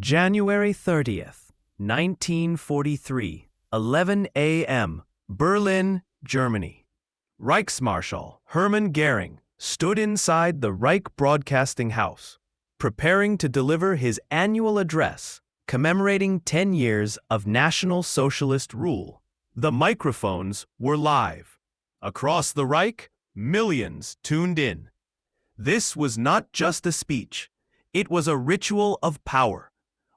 January 30th, 1943, 11 a.m., Berlin, Germany. Reichsmarschall Hermann Goering stood inside the Reich Broadcasting House, preparing to deliver his annual address commemorating 10 years of National Socialist rule. The microphones were live. Across the Reich, millions tuned in. This was not just a speech. It was a ritual of power,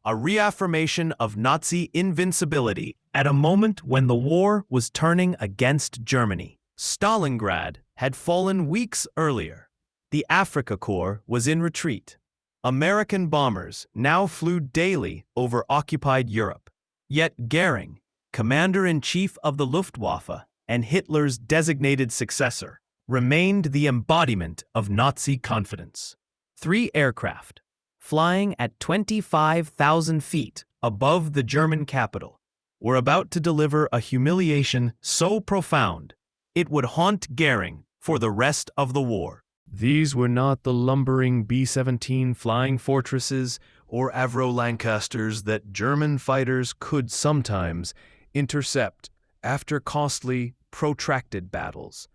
a reaffirmation of Nazi invincibility at a moment when the war was turning against Germany. Stalingrad had fallen weeks earlier. The Afrika Korps was in retreat. American bombers now flew daily over occupied Europe. Yet Goering, commander-in-chief of the Luftwaffe and Hitler's designated successor, remained the embodiment of Nazi confidence. 3 aircraft, flying at 25,000 feet above the German capital, were about to deliver a humiliation so profound it would haunt Goering for the rest of the war. These were not the lumbering B-17 flying fortresses or Avro Lancasters that German fighters could sometimes intercept after costly, protracted battles.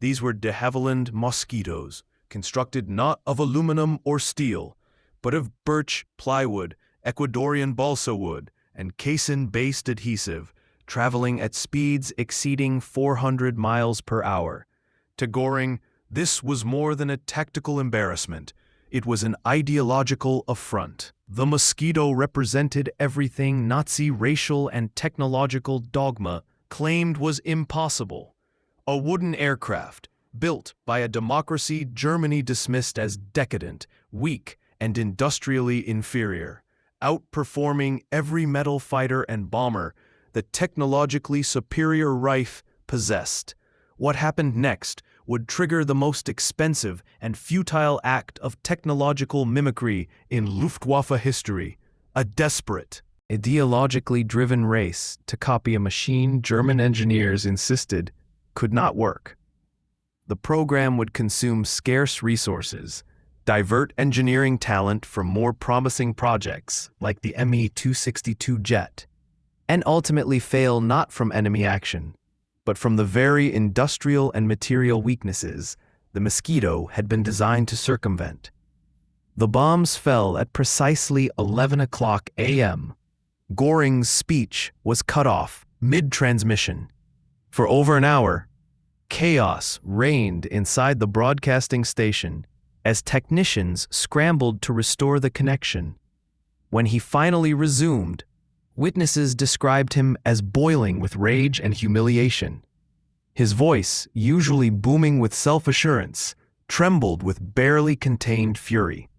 These were de Havilland Mosquitoes, constructed not of aluminum or steel, but of birch, plywood, Ecuadorian balsa wood, and casein-based adhesive, traveling at speeds exceeding 400 miles per hour. To Goering, this was more than a tactical embarrassment. It was an ideological affront. The Mosquito represented everything Nazi racial and technological dogma claimed was impossible. A wooden aircraft, built by a democracy Germany dismissed as decadent, weak, and industrially inferior, outperforming every metal fighter and bomber the technologically superior Reich possessed. What happened next would trigger the most expensive and futile act of technological mimicry in Luftwaffe history, a desperate, ideologically driven race to copy a machine German engineers insisted could not work. The program would consume scarce resources, divert engineering talent from more promising projects like the Me-262 jet, and ultimately fail not from enemy action, but from the very industrial and material weaknesses the Mosquito had been designed to circumvent. The bombs fell at precisely 11 o'clock a.m. Goring's speech was cut off mid-transmission. For over an hour, chaos reigned inside the broadcasting station as technicians scrambled to restore the connection. When he finally resumed, witnesses described him as boiling with rage and humiliation. His voice, usually booming with self-assurance, trembled with barely contained fury.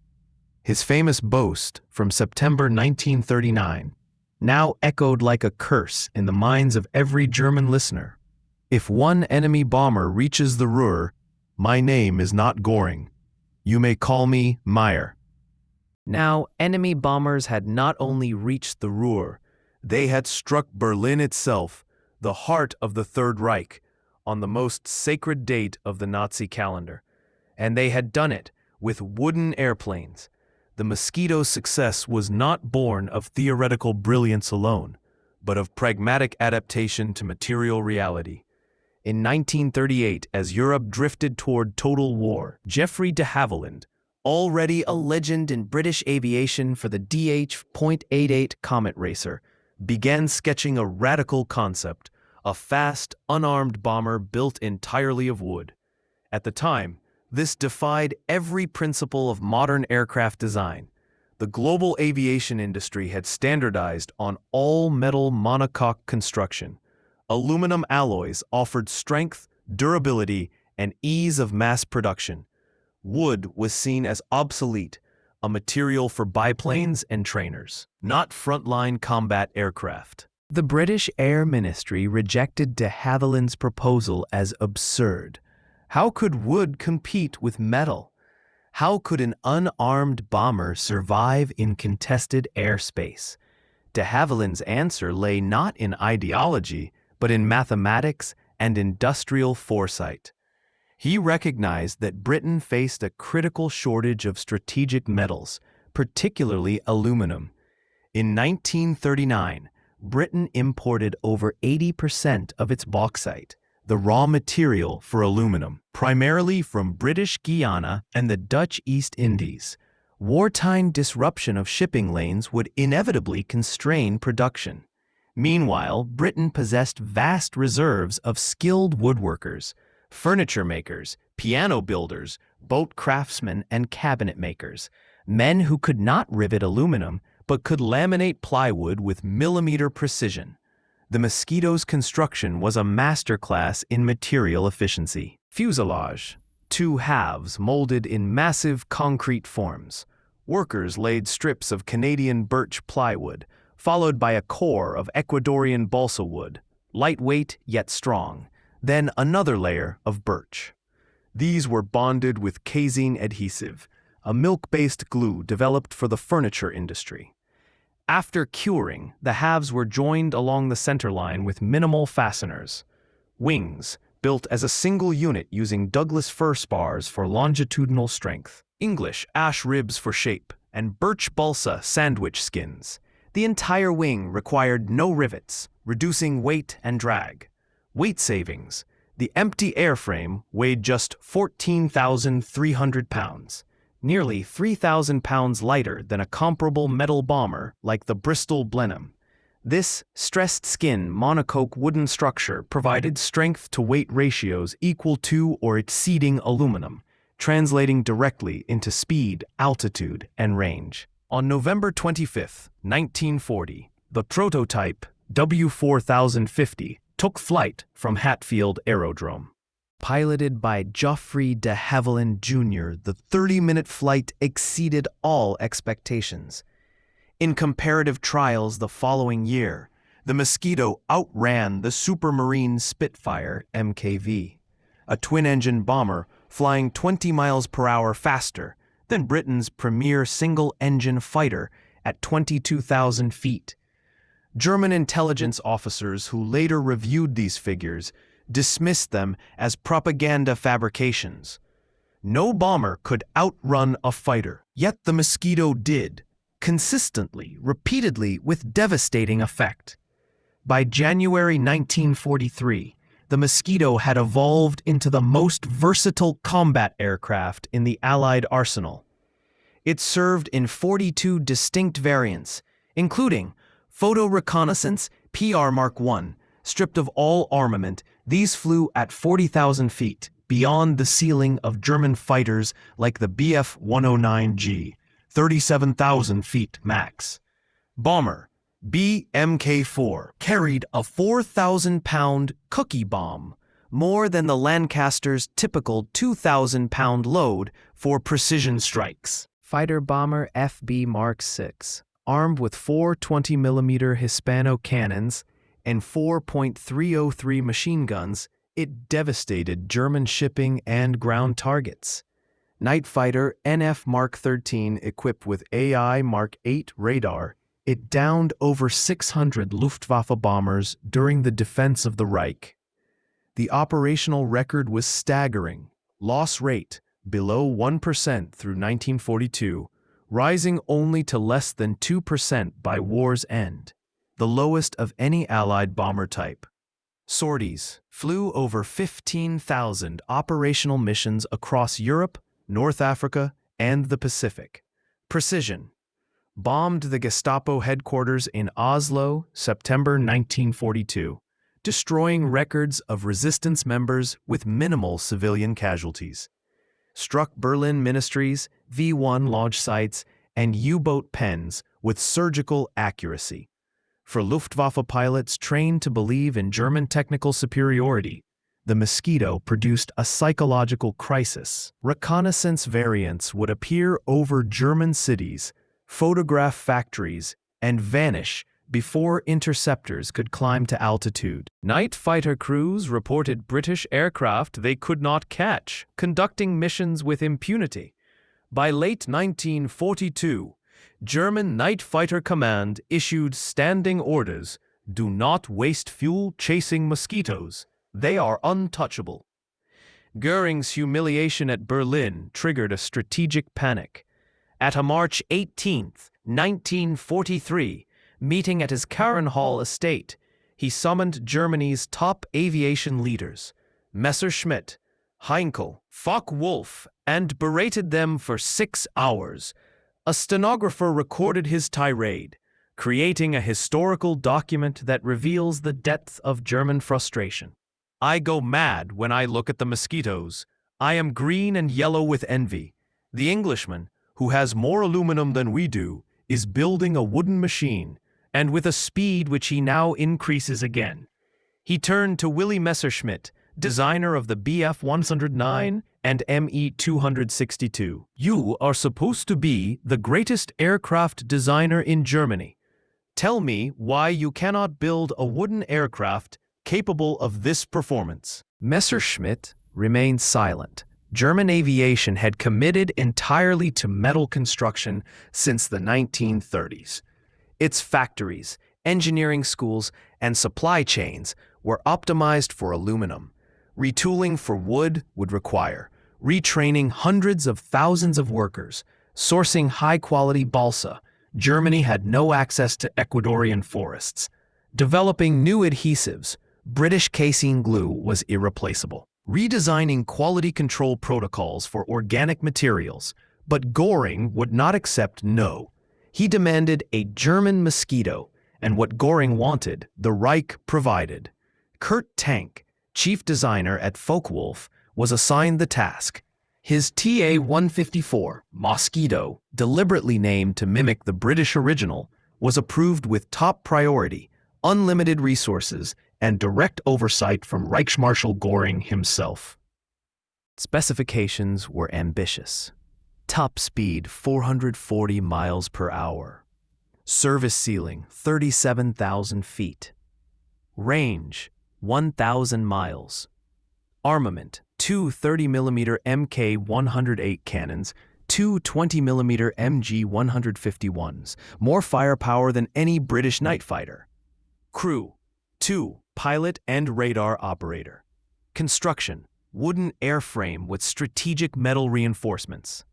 His famous boast from September 1939 now echoed like a curse in the minds of every German listener. If one enemy bomber reaches the Ruhr, my name is not Goering. You may call me Meyer. Now, enemy bombers had not only reached the Ruhr, they had struck Berlin itself, the heart of the Third Reich, on the most sacred date of the Nazi calendar. And they had done it with wooden airplanes. The Mosquito's success was not born of theoretical brilliance alone, but of pragmatic adaptation to material reality. In 1938, as Europe drifted toward total war, Geoffrey de Havilland, already a legend in British aviation for the DH.88 Comet Racer, began sketching a radical concept, a fast, unarmed bomber built entirely of wood. At the time, this defied every principle of modern aircraft design. The global aviation industry had standardized on all-metal monocoque construction. Aluminum alloys offered strength, durability, and ease of mass production. Wood was seen as obsolete, a material for biplanes and trainers, not frontline combat aircraft. The British Air Ministry rejected de Havilland's proposal as absurd. How could wood compete with metal? How could an unarmed bomber survive in contested airspace? De Havilland's answer lay not in ideology, but in mathematics and industrial foresight. He recognized that Britain faced a critical shortage of strategic metals, particularly aluminum. In 1939, Britain imported over 80% of its bauxite, the raw material for aluminum, primarily from British Guiana and the Dutch East Indies. Wartime disruption of shipping lanes would inevitably constrain production. Meanwhile, Britain possessed vast reserves of skilled woodworkers, furniture makers, piano builders, boat craftsmen, and cabinet makers, men who could not rivet aluminum but could laminate plywood with millimeter precision. The Mosquito's construction was a masterclass in material efficiency. Fuselage, two halves molded in massive concrete forms. Workers laid strips of Canadian birch plywood, followed by a core of Ecuadorian balsa wood, lightweight yet strong, then another layer of birch. These were bonded with casein adhesive, a milk-based glue developed for the furniture industry. After curing, the halves were joined along the center line with minimal fasteners. Wings, built as a single unit using Douglas fir spars for longitudinal strength. English ash ribs for shape, and birch balsa sandwich skins. The entire wing required no rivets, reducing weight and drag. Weight savings. The empty airframe weighed just 14,300 pounds, nearly 3,000 pounds lighter than a comparable metal bomber like the Bristol Blenheim. This stressed skin monocoque wooden structure provided strength-to-weight ratios equal to or exceeding aluminum, translating directly into speed, altitude, and range. On November 25, 1940, the prototype W4050 took flight from Hatfield Aerodrome. Piloted by Geoffrey de Havilland Jr., the 30-minute flight exceeded all expectations. In comparative trials the following year, the Mosquito outran the Supermarine Spitfire MKV, a twin-engine bomber flying 20 miles per hour faster than Britain's premier single-engine fighter at 22,000 feet. German intelligence officers who later reviewed these figures dismissed them as propaganda fabrications. No bomber could outrun a fighter, yet the Mosquito did, consistently, repeatedly, with devastating effect. By January 1943, the Mosquito had evolved into the most versatile combat aircraft in the Allied arsenal. It served in 42 distinct variants, including Photo Reconnaissance PR Mark I. Stripped of all armament, these flew at 40,000 feet, beyond the ceiling of German fighters like the Bf-109G, 37,000 feet max. Bomber BMK-4 carried a 4,000-pound cookie bomb, more than the Lancaster's typical 2,000-pound load for precision strikes. Fighter bomber FB Mark VI, armed with four 20mm Hispano cannons and 4.303 machine guns, it devastated German shipping and ground targets. Night fighter NF Mark XIII, equipped with AI Mark VIII radar, it downed over 600 Luftwaffe bombers during the defense of the Reich. The operational record was staggering. Loss rate below 1% through 1942, rising only to less than 2% by war's end, the lowest of any Allied bomber type. Sorties flew over 15,000 operational missions across Europe, North Africa, and the Pacific. Precision bombed the Gestapo headquarters in Oslo, September 1942, destroying records of resistance members with minimal civilian casualties. Struck Berlin ministries, V-1 launch sites, and U-boat pens with surgical accuracy. For Luftwaffe pilots trained to believe in German technical superiority, the Mosquito produced a psychological crisis. Reconnaissance variants would appear over German cities, photograph factories, and vanish before interceptors could climb to altitude. Night fighter crews reported British aircraft they could not catch, conducting missions with impunity. By late 1942, German Night Fighter Command issued standing orders: do not waste fuel chasing mosquitoes. They are untouchable. Goering's humiliation at Berlin triggered a strategic panic. At a March 18, 1943, meeting at his Hall estate, he summoned Germany's top aviation leaders, Messerschmitt, Heinkel, Focke-Wulf, and berated them for 6 hours. A stenographer recorded his tirade, creating a historical document that reveals the depth of German frustration. "I go mad when I look at the mosquitoes. I am green and yellow with envy. The Englishman, who has more aluminum than we do, is building a wooden machine, and with a speed which he now increases again." He turned to Willy Messerschmitt, designer of the Bf 109 and Me 262. "You are supposed to be the greatest aircraft designer in Germany. Tell me why you cannot build a wooden aircraft capable of this performance." Messerschmitt remained silent. German aviation had committed entirely to metal construction since the 1930s. Its factories, engineering schools, and supply chains were optimized for aluminum. Retooling for wood would require retraining hundreds of thousands of workers, sourcing high-quality balsa. Germany had no access to Ecuadorian forests. Developing new adhesives, British casein glue was irreplaceable. Redesigning quality control protocols for organic materials, but Goering would not accept no. He demanded a German Mosquito, and what Goering wanted, the Reich provided. Kurt Tank, chief designer at Focke-Wulf, was assigned the task. His TA-154, Mosquito, deliberately named to mimic the British original, was approved with top priority, unlimited resources, and direct oversight from Reichsmarshal Goering himself. Specifications were ambitious. Top speed 440 miles per hour. Service ceiling 37,000 feet. Range 1,000 miles. Armament: 2 30mm Mk108 cannons, 2 20mm MG151s, more firepower than any British night fighter. Crew: 2 pilot and radar operator. Construction: wooden airframe with strategic metal reinforcements.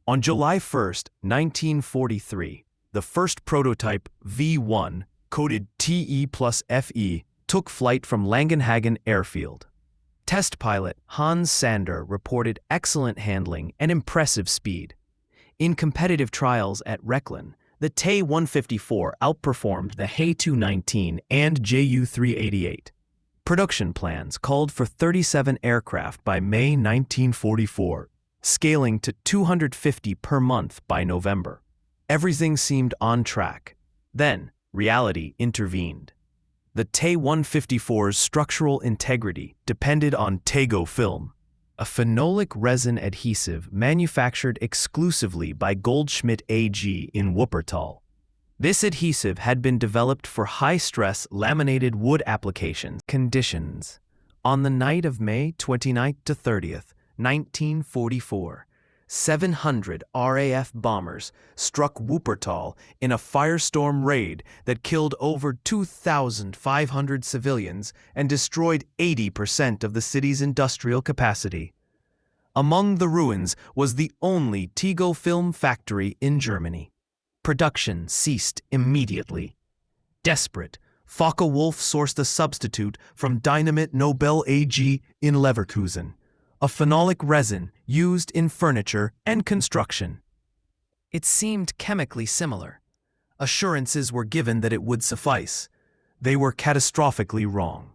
On July 1, 1943, the first prototype V1, coded TE+FE, took flight from Langenhagen Airfield. Test pilot Hans Sander reported excellent handling and impressive speed. In competitive trials at Rechlin, the Te-154 outperformed the He-219 and Ju-388. Production plans called for 37 aircraft by May 1944, scaling to 250 per month by November. Everything seemed on track. Then, reality intervened. The Te-154's structural integrity depended on Tego film, a phenolic resin adhesive manufactured exclusively by Goldschmidt AG in Wuppertal. This adhesive had been developed for high-stress laminated wood application conditions. On the night of May 29 to 30th, 1944, 700 RAF bombers struck Wuppertal in a firestorm raid that killed over 2,500 civilians and destroyed 80% of the city's industrial capacity. Among the ruins was the only Tego film factory in Germany. Production ceased immediately. Desperate, Focke-Wulf sourced a substitute from Dynamit Nobel AG in Leverkusen, a phenolic resin used in furniture and construction. It seemed chemically similar. Assurances were given that it would suffice. They were catastrophically wrong.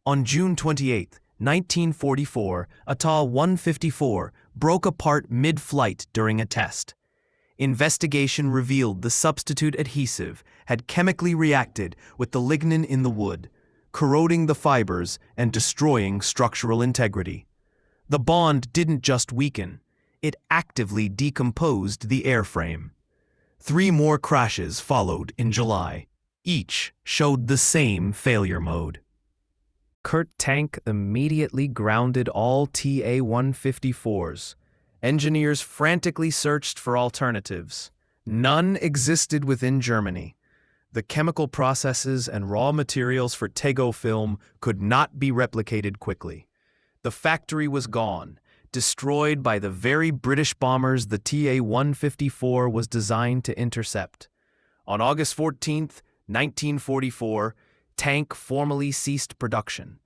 On June 28, 1944, a Ta-154 broke apart mid-flight during a test. Investigation revealed the substitute adhesive had chemically reacted with the lignin in the wood, corroding the fibers and destroying structural integrity. The bond didn't just weaken, it actively decomposed the airframe. 3 more crashes followed in July. Each showed the same failure mode. Kurt Tank immediately grounded all Ta-154s. Engineers frantically searched for alternatives. None existed within Germany. The chemical processes and raw materials for Tego film could not be replicated quickly. The factory was gone, destroyed by the very British bombers the TA-154 was designed to intercept. On August 14, 1944, tank formally ceased production.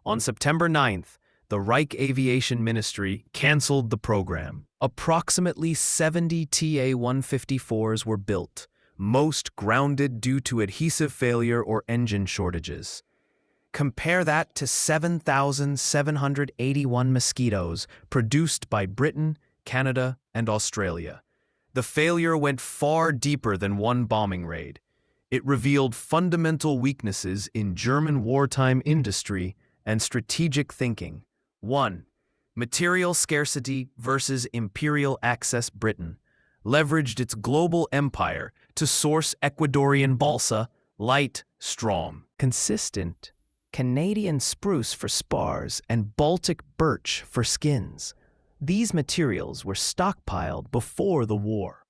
On September 9th, the Reich Aviation Ministry canceled the program. Approximately 70 TA-154s were built, most grounded due to adhesive failure or engine shortages. Compare that to 7,781 Mosquitoes produced by Britain, Canada, and Australia. The failure went far deeper than one bombing raid. It revealed fundamental weaknesses in German wartime industry and strategic thinking. 1. Material scarcity versus imperial access. Britain leveraged its global empire to source Ecuadorian balsa, light, strong, consistent, Canadian spruce for spars, and Baltic birch for skins. These materials were stockpiled before the war.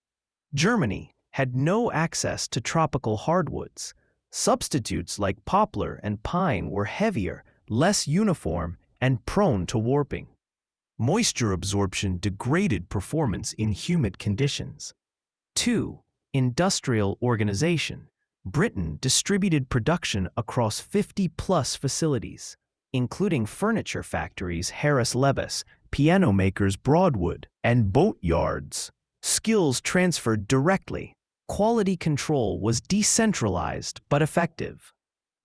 Germany had no access to tropical hardwoods. Substitutes like poplar and pine were heavier, less uniform, and prone to warping. Moisture absorption degraded performance in humid conditions. 2. Industrial organization. Britain distributed production across 50-plus facilities, including furniture factories Harris Levis, piano makers Broadwood, and boat yards. Skills transferred directly. Quality control was decentralized but effective.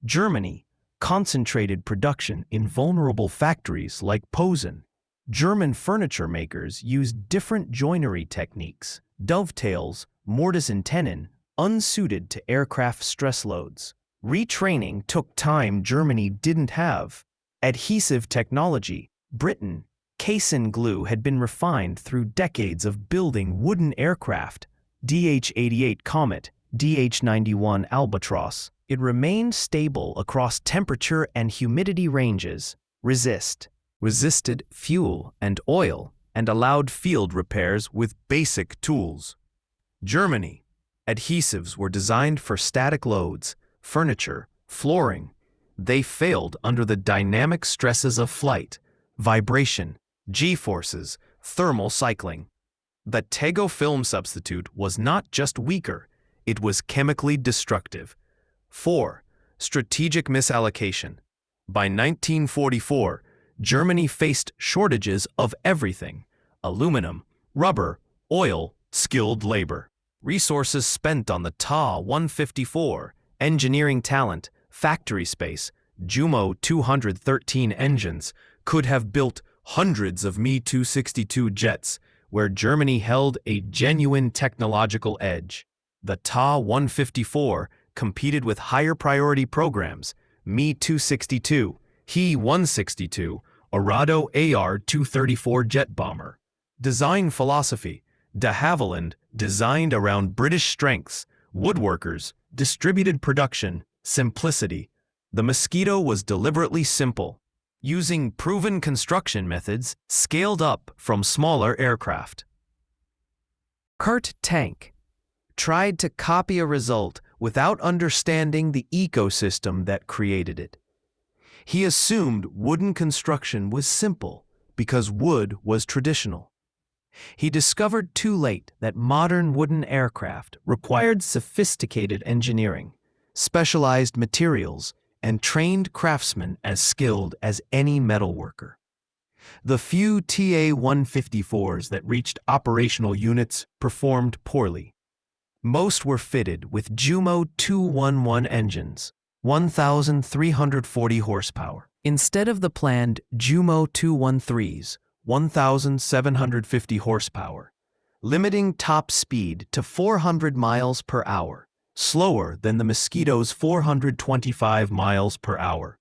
Germany concentrated production in vulnerable factories like Posen. German furniture makers used different joinery techniques, dovetails, mortise and tenon, unsuited to aircraft stress loads. Retraining took time Germany didn't have. Adhesive technology. Britain. Casein glue had been refined through decades of building wooden aircraft. DH-88 Comet, DH-91 Albatross. It remained stable across temperature and humidity ranges. Resisted fuel and oil, and allowed field repairs with basic tools. Germany. Adhesives were designed for static loads, furniture, flooring. They failed under the dynamic stresses of flight, vibration, G-forces, thermal cycling. The Tego film substitute was not just weaker, it was chemically destructive. 4. Strategic misallocation. By 1944, Germany faced shortages of everything: aluminum, rubber, oil, skilled labor. Resources spent on the TA-154, engineering talent, factory space, Jumo 213 engines could have built hundreds of Me-262 jets, where Germany held a genuine technological edge. The TA-154 competed with higher priority programs: Me-262, He-162, Arado AR-234 jet bomber. Design philosophy. De Havilland designed around British strengths, woodworkers, distributed production, simplicity. The Mosquito was deliberately simple, using proven construction methods scaled up from smaller aircraft. Kurt Tank tried to copy a result without understanding the ecosystem that created it. He assumed wooden construction was simple because wood was traditional. He discovered too late that modern wooden aircraft required sophisticated engineering, specialized materials, and trained craftsmen as skilled as any metalworker. The few TA-154s that reached operational units performed poorly. Most were fitted with Jumo 211 engines, 1,340 horsepower, instead of the planned Jumo 213s, 1,750 horsepower, limiting top speed to 400 miles per hour, slower than the Mosquito's 425 miles per hour.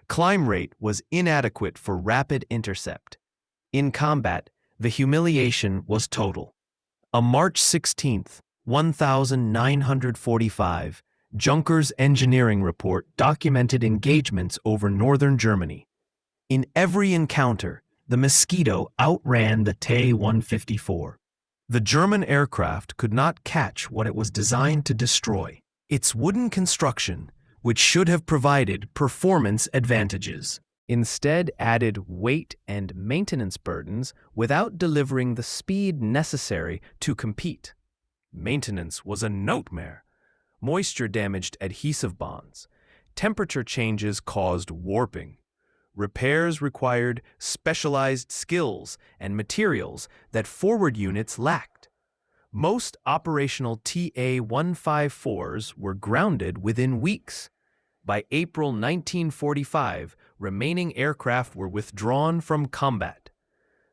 Climb rate was inadequate for rapid intercept. In combat, the humiliation was total. A March 16, 1945, Junkers engineering report documented engagements over northern Germany. In every encounter, the Mosquito outran the TA-154. The German aircraft could not catch what it was designed to destroy: its wooden construction, which should have provided performance advantages. instead added weight and maintenance burdens without delivering the speed necessary to compete. Maintenance was a nightmare. Moisture damaged adhesive bonds. Temperature changes caused warping. Repairs required specialized skills and materials that forward units lacked. Most operational TA-154s were grounded within weeks. By April 1945, remaining aircraft were withdrawn from combat.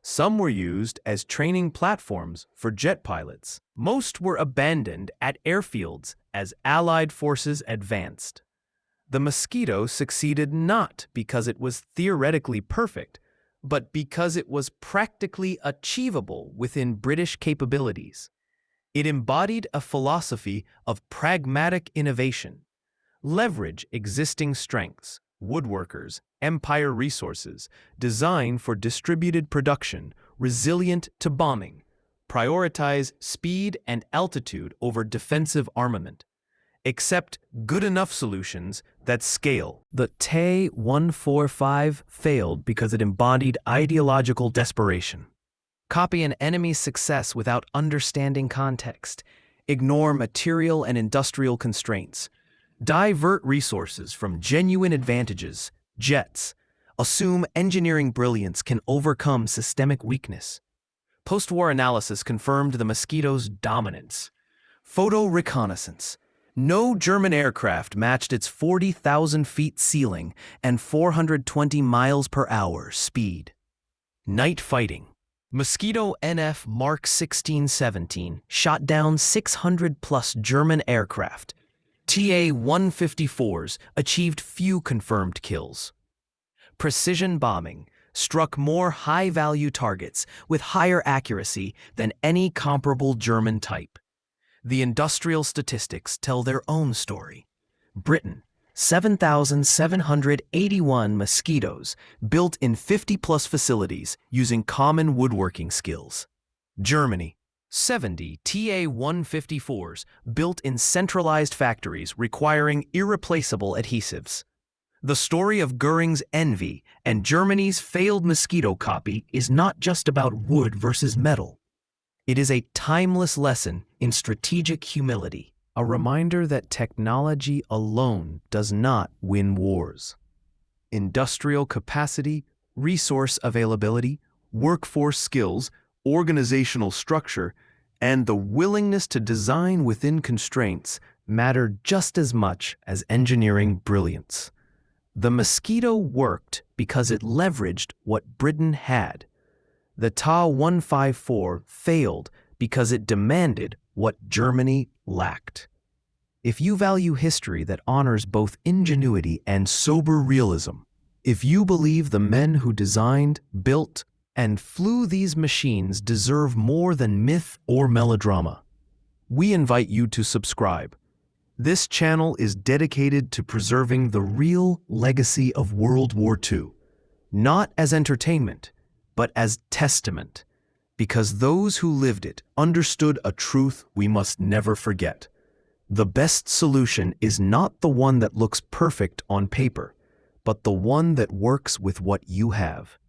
Some were used as training platforms for jet pilots. Most were abandoned at airfields as Allied forces advanced. The Mosquito succeeded not because it was theoretically perfect, but because it was practically achievable within British capabilities. It embodied a philosophy of pragmatic innovation. Leverage existing strengths, woodworkers, empire resources, design for distributed production, resilient to bombing. Prioritize speed and altitude over defensive armament. Accept good enough solutions that scale. The T-145 failed because it embodied ideological desperation. Copy an enemy's success without understanding context. Ignore material and industrial constraints. Divert resources from genuine advantages, jets. Assume engineering brilliance can overcome systemic weakness. Post-war analysis confirmed the Mosquito's dominance. Photo reconnaissance. No German aircraft matched its 40,000 feet ceiling and 420 miles per hour speed. Night fighting. Mosquito NF Mark 1617 shot down 600-plus German aircraft. TA-154s achieved few confirmed kills. Precision bombing struck more high-value targets with higher accuracy than any comparable German type. The industrial statistics tell their own story. Britain, 7,781 Mosquitoes built in 50-plus facilities using common woodworking skills. Germany, 70 TA-154s built in centralized factories requiring irreplaceable adhesives. The story of Goering's envy and Germany's failed Mosquito copy is not just about wood versus metal. It is a timeless lesson in strategic humility, a reminder that technology alone does not win wars. Industrial capacity, resource availability, workforce skills, organizational structure, and the willingness to design within constraints matter just as much as engineering brilliance. The Mosquito worked because it leveraged what Britain had. The Ta-154 failed because it demanded what Germany lacked. If you value history that honors both ingenuity and sober realism, if you believe the men who designed, built, and flew these machines deserve more than myth or melodrama, we invite you to subscribe. This channel is dedicated to preserving the real legacy of World War II, not as entertainment, but as testament, because those who lived it understood a truth we must never forget. The best solution is not the one that looks perfect on paper, but the one that works with what you have.